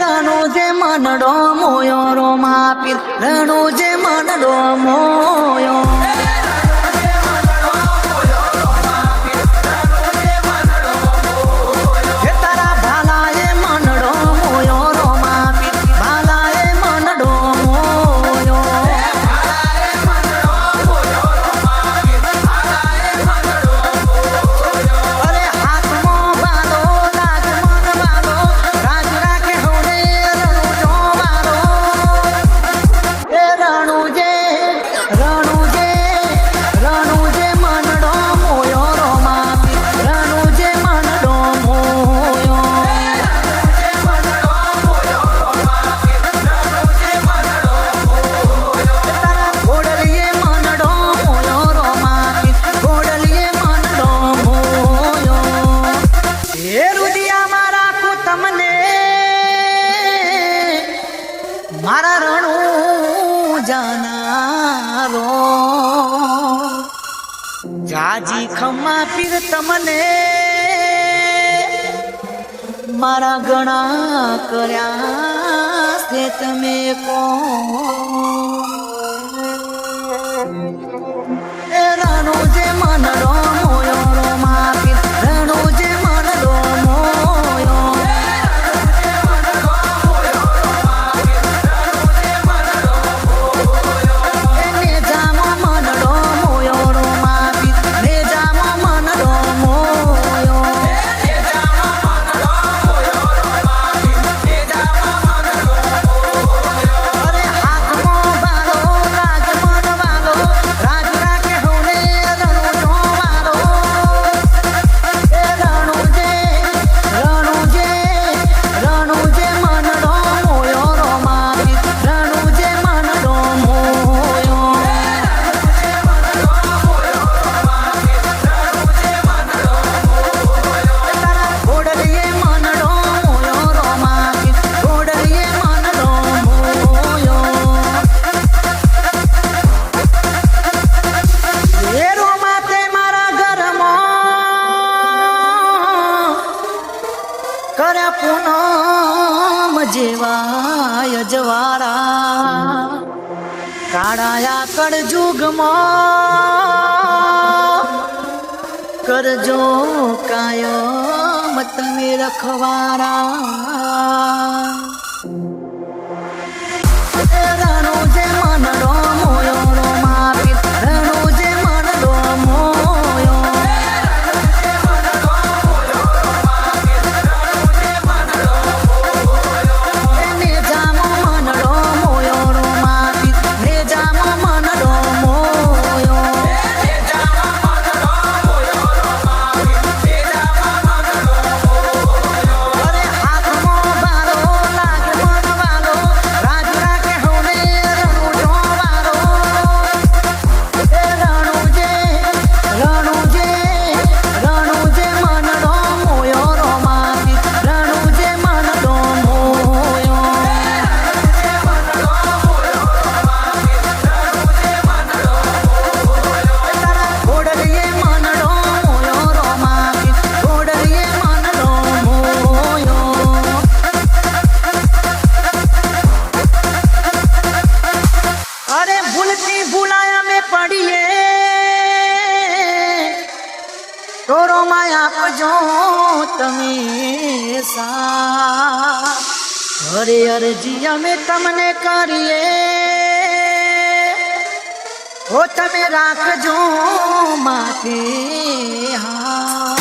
રણુ જે મનડો મોયો રો માપી રણુ જે મનડો મોયો મારા રણુ જાનારો જાજી ખમ્મા પીર તમને મારા ગણા કર્યા છે તમે કોણ એ રણુ જે મનડો મોયો રો માપી રણુ જે મનડો મોયો પૂનમ જેવાય જવારા કાળાયા કળજુગમાં કરજો કાયમ તમે રખવારા રણુ જે મનડો મોયો રો માપી રણુ જે મનડો મોયો તોરો માયા આપજો તમે સા હરે અરજી અમે તમને કરીએ હો તમે રાખજો માથે હા